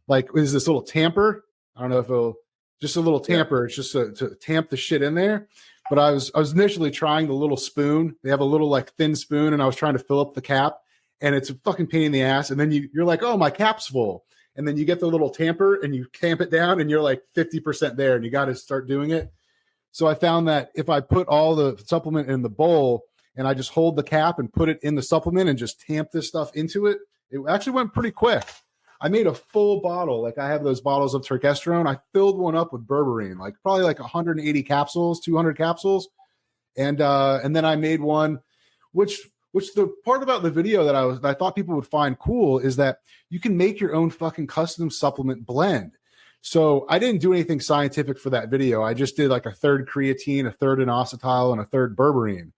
is this little tamper. I don't know if just a little tamper. Yeah. It's just to tamp the shit in there. But I was initially trying the little spoon. They have a little thin spoon, and I was trying to fill up the cap, and it's a fucking pain in the ass. And then you're like, oh, my cap's full. And then you get the little tamper and you tamp it down, and you're like 50% there, and you got to start doing it. So I found that if I put all the supplement in the bowl and I just hold the cap and put it in the supplement and just tamp this stuff into it, it actually went pretty quick. I made a full bottle. I have those bottles of testosterone. I filled one up with berberine, probably 180 capsules, 200 capsules. And then I made one, which the part about the video that I thought people would find cool is that you can make your own fucking custom supplement blend. So I didn't do anything scientific for that video. I just did a third creatine, a third inositol, and a third berberine.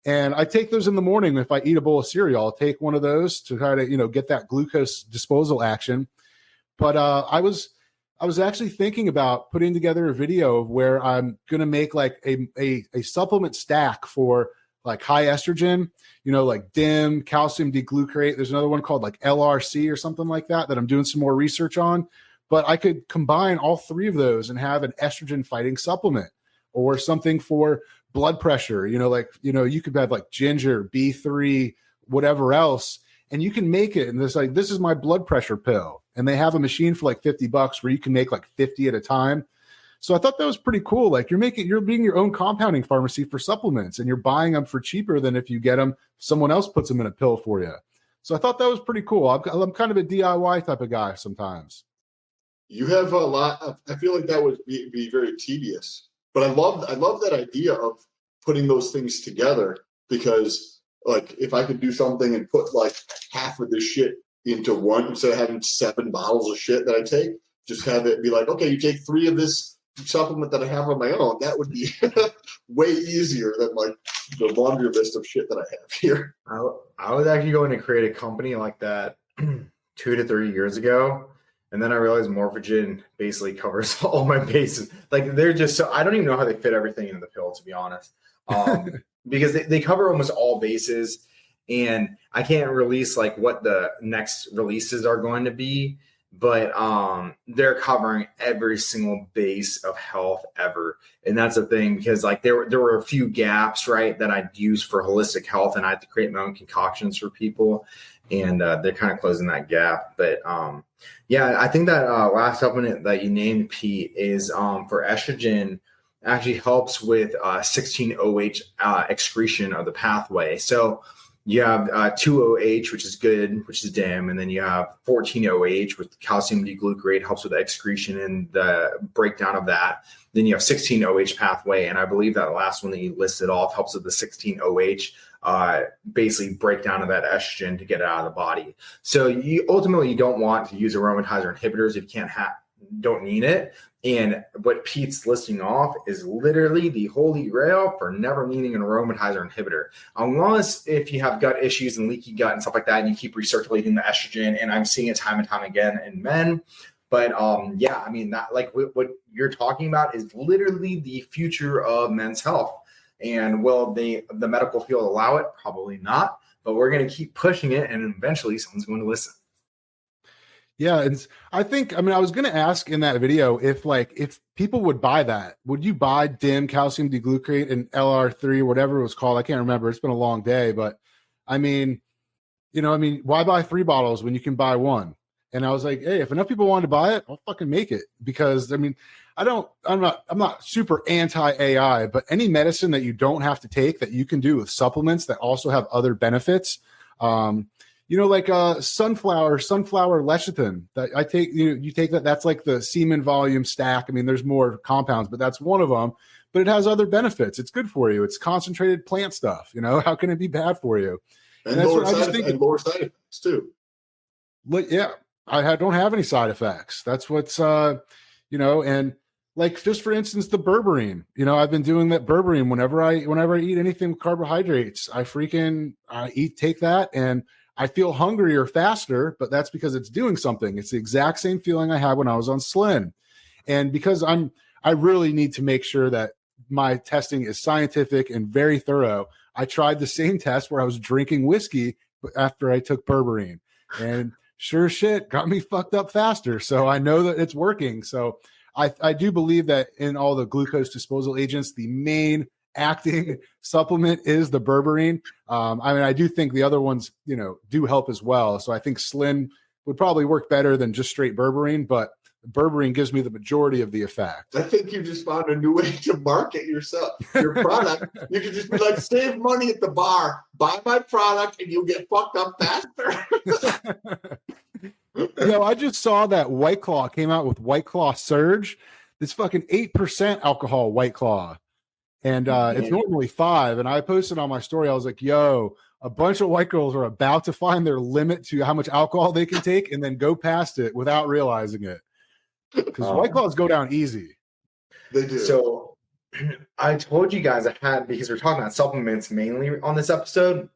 And I take those in the morning. If I eat a bowl of cereal, I'll take one of those to try to, get that glucose disposal action. But I was actually thinking about putting together a video where I'm going to make a supplement stack for high estrogen, DIM, calcium D-glucarate. There's another one called LRC or something like that I'm doing some more research on. But I could combine all three of those and have an estrogen fighting supplement, or something for blood pressure, you could have ginger, B3, whatever else, and you can make it. And this is my blood pressure pill. And they have a machine for $50 where you can make 50 at a time. So I thought that was pretty cool. You're being your own compounding pharmacy for supplements, and you're buying them for cheaper than if you get them, someone else puts them in a pill for you. So I thought that was pretty cool. I'm kind of a DIY type of guy sometimes. You have a lot. I feel like that would be very tedious. But I love that idea of putting those things together, because if I could do something and put half of this shit into one instead of having 7 bottles of shit that I take, just have it be okay, you take 3 of this supplement that I have on my own. That would be way easier than the laundry list of shit that I have here. I was actually going to create a company like that 2 to 3 years ago. And then I realized Morphogen basically covers all my bases. They're just so, I don't even know how they fit everything in the pill, to be honest. Because they cover almost all bases, and I can't release what the next releases are going to be, but they're covering every single base of health ever. And that's the thing, because there were a few gaps, right, that I'd use for holistic health, and I had to create my own concoctions for people. And they're kind of closing that gap. But yeah, I think that last supplement that you named, Pete, is for estrogen, actually helps with 16-OH excretion of the pathway. So You have 2-OH, which is good, which is DIM, and then you have 14-OH with calcium D-glucarate, helps with the excretion and the breakdown of that. Then you have 16-OH pathway, and I believe that last one that you listed off helps with the 16-OH, basically breakdown of that estrogen to get it out of the body. So you ultimately don't want to use aromatizer inhibitors if you don't need it. And what Pete's listing off is literally the holy grail for never needing an aromatizer inhibitor. Unless if you have gut issues and leaky gut and stuff like that, and you keep recirculating the estrogen, and I'm seeing it time and time again in men. But yeah, I mean, that like what you're talking about is literally the future of men's health. And will the medical field allow it? Probably not. But we're going to keep pushing it, and eventually someone's going to listen. Yeah, and I was going to ask in that video if people would buy that. Would you buy DIM, calcium D-glucarate, and LR3 or whatever it was called? I can't remember. It's been a long day, but I mean, why buy 3 bottles when you can buy 1? And I was like, hey, if enough people wanted to buy it, I'll fucking make it. Because I mean, I'm not super anti-AI, but any medicine that you don't have to take that you can do with supplements that also have other benefits, like sunflower lecithin that I take, you take that's like the semen volume stack. I mean, there's more compounds, but that's one of them, but it has other benefits. It's good for you. It's concentrated plant stuff. How can it be bad for you? And lower side effects too. But yeah, I don't have any side effects. That's what's, and like, just for instance, the berberine, I've been doing that berberine whenever I eat anything with carbohydrates, take that, and I feel hungrier faster, but that's because it's doing something. It's the exact same feeling I had when I was on Slim. And because I really need to make sure that my testing is scientific and very thorough, I tried the same test where I was drinking whiskey after I took berberine, and sure shit got me fucked up faster. So I know that it's working. So I do believe that in all the glucose disposal agents, the main acting supplement is the berberine. I do think the other ones, do help as well. So I think Slim would probably work better than just straight berberine, but berberine gives me the majority of the effect. I think you just found a new way to market your product. You could just be like, save money at the bar, buy my product, and you'll get fucked up faster. I just saw that White Claw came out with White Claw Surge. This fucking 8% alcohol White Claw. And it's normally 5. And I posted on my story, I was like, yo, a bunch of white girls are about to find their limit to how much alcohol they can take and then go past it without realizing it. Because White Claws go down easy. They do. So I told you guys because we're talking about supplements mainly on this episode,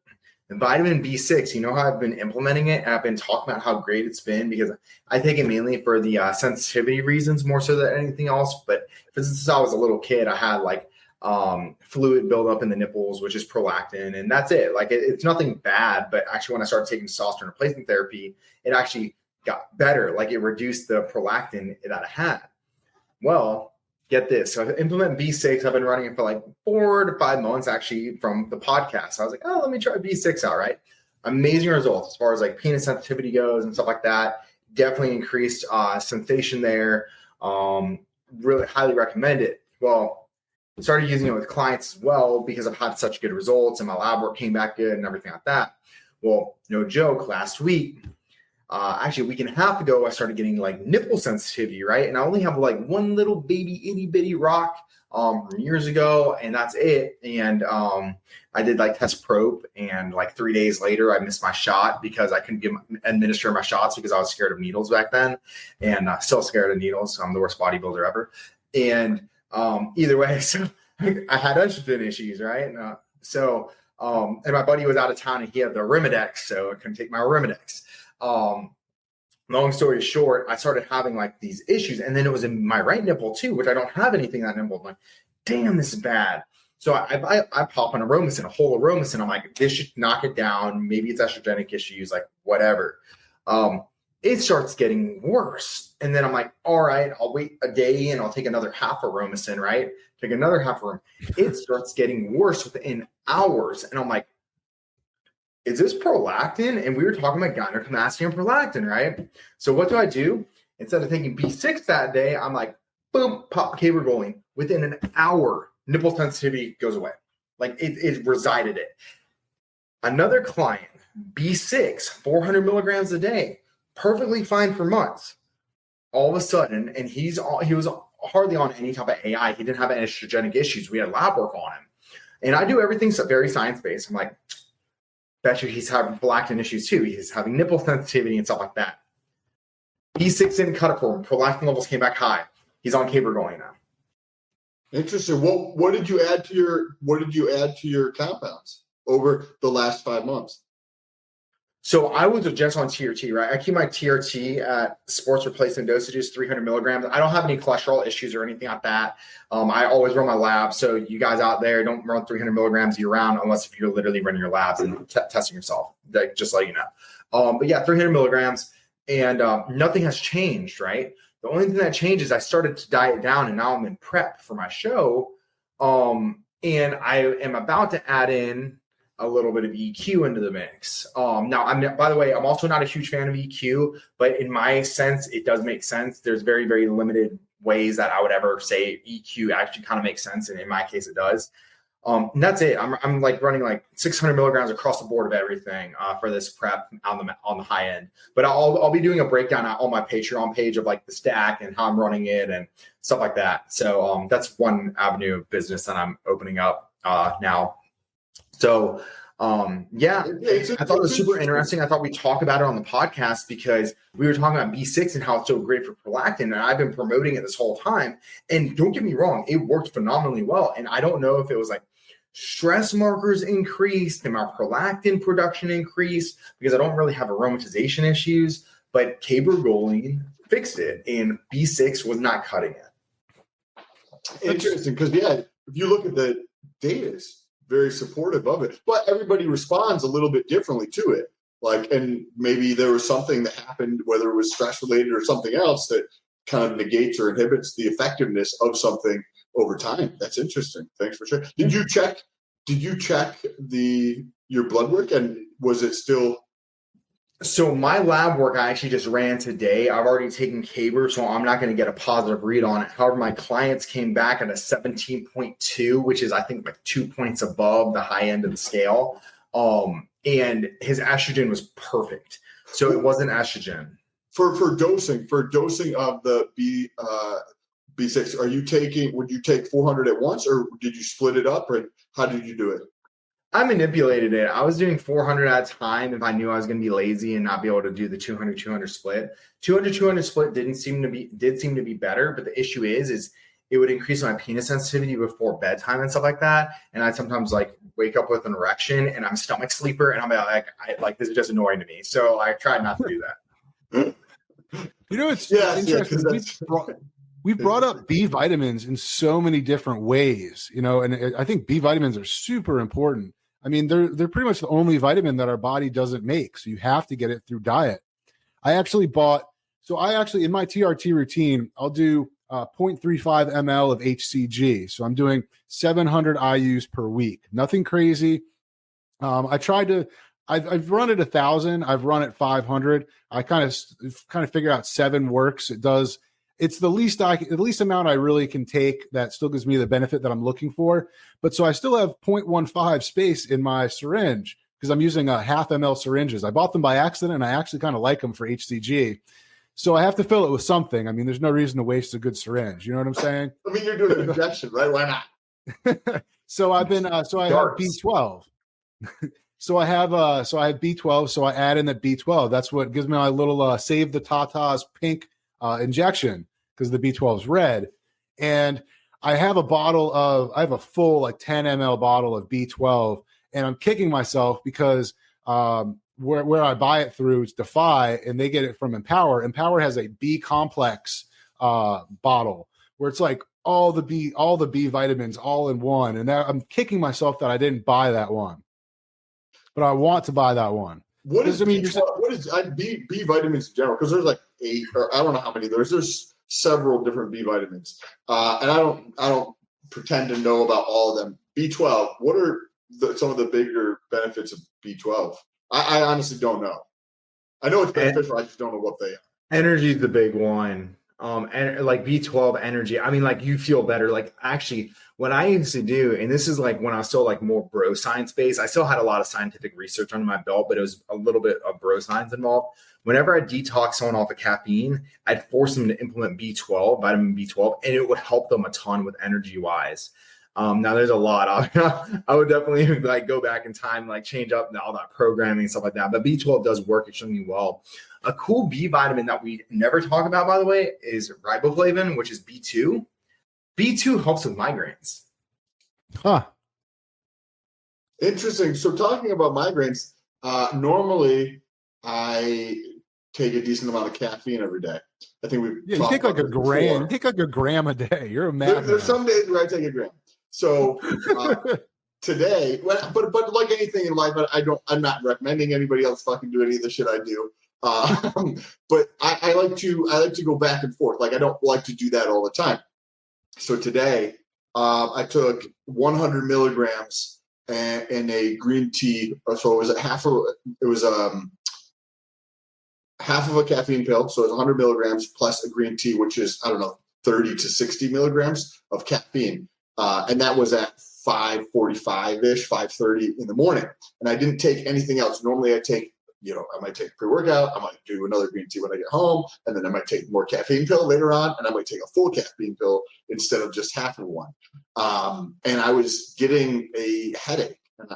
the vitamin B6, how I've been implementing it, and I've been talking about how great it's been because I take it mainly for the sensitivity reasons more so than anything else. But since I was a little kid, I had fluid buildup in the nipples, which is prolactin, and that's it. It's nothing bad, but actually when I started taking testosterone replacement therapy, it actually got better. It reduced the prolactin that I had. Well, get this. So I implement B6. I've been running it for 4 to 5 months actually from the podcast. So I was like, oh, let me try B6 out, right? Amazing results as far as penis sensitivity goes and stuff like that. Definitely increased sensation there. Really highly recommend it. Well, I started using it with clients as well because I've had such good results and my lab work came back good and everything like that. Well, no joke, last week, actually a week and a half ago, I started getting nipple sensitivity, right? And I only have one little baby itty bitty rock from years ago, and that's it. And I did test probe, and 3 days later, I missed my shot because I couldn't administer my shots because I was scared of needles back then, and still scared of needles. I'm the worst bodybuilder ever. And either way, so I had estrogen issues, right? And and my buddy was out of town, and he had the Arimidex, so I couldn't take my Arimidex. Long story short, I started having these issues, and then it was in my right nipple too, which I don't have anything in that nipple. I'm like, damn, this is bad. So I pop an Aromacin, a whole Aromacin. I'm like, this should knock it down. Maybe it's estrogenic issues, whatever. It starts getting worse. And then I'm like, all right, I'll wait a day and I'll take another half Aromacin, right? Take another half Aromacin. It starts getting worse within hours. And I'm like, is this prolactin? And we were talking about gynecomastia and prolactin, right? So what do? Instead of taking B6 that day, I'm like, boom, pop cable going. Within an hour, nipple sensitivity goes away. It resided it. Another client, B6, 400 milligrams a day, perfectly fine for months. All of a sudden, and he was hardly on any type of AI. He didn't have estrogenic issues. We had lab work on him. And I do everything very science-based. I'm like, bet you he's having prolactin issues too. He's having nipple sensitivity and stuff like that. B6 didn't cut it for him. Prolactin levels came back high. He's on cabergoline now. Interesting. What did you add to your compounds over the last 5 months? So I was just on TRT, right? I keep my TRT at sports replacement dosages, 300 milligrams. I don't have any cholesterol issues or anything like that. I always run my labs. So you guys out there, don't run 300 milligrams year round unless if you're literally running your labs and testing yourself. Just let you know. But yeah, 300 milligrams and nothing has changed, right? The only thing that changed is I started to diet down and now I'm in prep for my show. And I am about to add in a little bit of EQ into the mix. Now, by the way, I'm also not a huge fan of EQ, but in my sense, it does make sense. There's very, very limited ways that I would ever say EQ actually kind of makes sense. And in my case, it does. And that's it. I'm like running like 600 milligrams across the board of everything for this prep on the high end. But I'll be doing a breakdown on my Patreon page of like the stack and how I'm running it and stuff like that. So that's one avenue of business that I'm opening up now. So, yeah, I thought it was super interesting. I thought we'd talk about it on the podcast because we were talking about B6 and how it's so great for prolactin. And I've been promoting it this whole time. And don't get me wrong, it worked phenomenally well. And I don't know if it was like stress markers increased and my prolactin production increased because I don't really have aromatization issues, but cabergoline fixed it and B6 was not cutting it. Interesting. Because, yeah, if you look at the data, very supportive of it, but everybody responds a little bit differently to it. Like, and maybe there was something that happened, whether it was stress related or something else that kind of negates or inhibits the effectiveness of something over time. That's interesting. Thanks for sharing. Did you check your blood work and was it still? So my lab work, I actually just ran today. I've already taken Caber, so I'm not going to get a positive read on it. However, my clients came back at a 17.2, which is, I think, like 2 points above the high end of the scale. And his estrogen was perfect. So it wasn't estrogen. For dosing of the B6, would you take 400 at once or did you split it up or how did you do it? I manipulated it. I was doing 400 at a time if I knew I was going to be lazy and not be able to do the 200-200 split. 200-200 split did seem to be better, but the issue is it would increase my penis sensitivity before bedtime and stuff like that. And I sometimes like wake up with an erection and I'm a stomach sleeper and I'm like this is just annoying to me. So I tried not to do that. It's interesting. We brought up B vitamins in so many different ways, and I think B vitamins are super important. I mean, they're pretty much the only vitamin that our body doesn't make. So you have to get it through diet. I actually in my TRT routine, I'll do 0.35 ml of HCG. So I'm doing 700 IUs per week. Nothing crazy. I've run it 1,000. I've run it 500. I kind of figure out 7 works. It's the least amount I really can take that still gives me the benefit that I'm looking for. But so I still have 0.15 space in my syringe because I'm using a 0.5 ml syringes. I bought them by accident and I actually kind of like them for HCG. So I have to fill it with something. I mean, there's no reason to waste a good syringe. You know what I'm saying? I mean, you're doing an injection, right? Why not? So I have B12. So I have B12. So I add in the B12. That's what gives me my little Save the Tatas pink injection because the B12 is red. And I have a full like 10 ml bottle of B12 and I'm kicking myself because where I buy it through it's Defy and they get it from Empower. Empower has a B complex bottle where it's like all the B vitamins all in one. And I'm kicking myself that I didn't buy that one, but I want to buy that one. What is B vitamins in general? Because there's like 8 or I don't know how many there's several different B vitamins, and I don't pretend to know about all of them. B12. What are some of the bigger benefits of B12? I honestly don't know. I know it's beneficial. I just don't know what they are. Energy is the big one. and like B12 energy. I mean, like you feel better. Like actually what I used to do, and this is like when I was still like more bro science based, I still had a lot of scientific research under my belt, but it was a little bit of bro science involved. Whenever I detox someone off of caffeine, I'd force them to implement B12, vitamin B12, and it would help them a ton with energy wise. Now there's a lot. I would definitely like go back in time, like change up all that programming and stuff like that. But B12 does work extremely well. A cool B vitamin that we never talk about, by the way, is riboflavin, which is B2. B2 helps with migraines. Huh. Interesting. So talking about migraines, normally I take a decent amount of caffeine every day. I think we've you take like a gram. You take like a gram a day. You're a madman. There's some days where I take a gram. So today, but like anything in life, I'm not recommending anybody else fucking do any of the shit I do. But I like to go back and forth. Like I don't like to do that all the time. So today, I took 100 milligrams and a green tea. So it was half of a caffeine pill. So it's 100 milligrams plus a green tea, which is, I don't know, 30 to 60 milligrams of caffeine. And that was at 5:45-ish, 5:30 in the morning. And I didn't take anything else. Normally I take, I might take pre-workout. I might do another green tea when I get home. And then I might take more caffeine pill later on. And I might take a full caffeine pill instead of just half of one. And I was getting a headache. And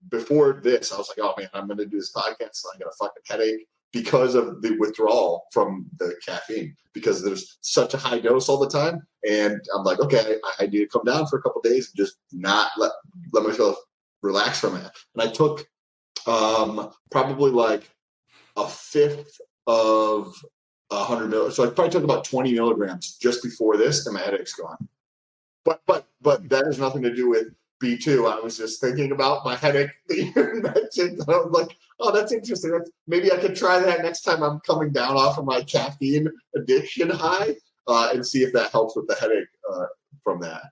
before this, I was like, oh man, I'm going to do this podcast. So I got a fucking headache because of the withdrawal from the caffeine, because there's such a high dose all the time. And I'm like, okay, I need to come down for a couple of days and just not let myself relax from it. And I took probably like a fifth of 100 milligrams. So I probably took about 20 milligrams just before this, and my headache's gone. But that has nothing to do with B2. I was just thinking about my headache that you mentioned. I was like, oh, that's interesting. Maybe I could try that next time I'm coming down off of my caffeine addiction high, and see if that helps with the headache from that.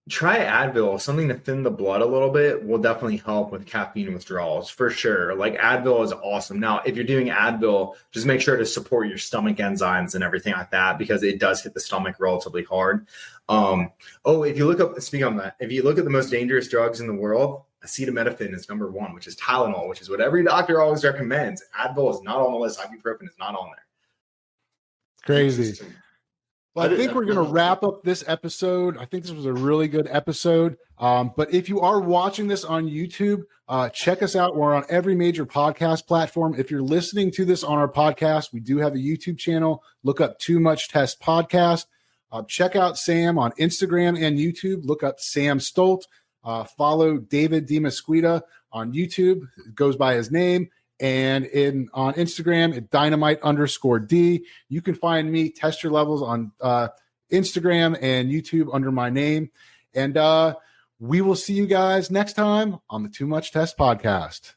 Try Advil. Something to thin the blood a little bit will definitely help with caffeine withdrawals for sure. Like Advil is awesome. Now, if you're doing Advil, just make sure to support your stomach enzymes and everything like that, because it does hit the stomach relatively hard. If you look up, speaking on that, if you look at the most dangerous drugs in the world, acetaminophen is number one, which is Tylenol, which is what every doctor always recommends. Advil is not on the list. Ibuprofen is not on there. Crazy. Well, I think we're going to wrap up this episode. I think this was a really good episode. But if you are watching this on YouTube, check us out. We're on every major podcast platform. If you're listening to this on our podcast, we do have a YouTube channel. Look up Too Much Test Podcast. Check out Sam on Instagram and YouTube. Look up Sam Stolts. Follow David Demesquita on YouTube. It goes by his name. And on Instagram at dynamite_D. You can find me, Test Your Levels, on Instagram and YouTube under my name. And we will see you guys next time on the Too Much Test Podcast.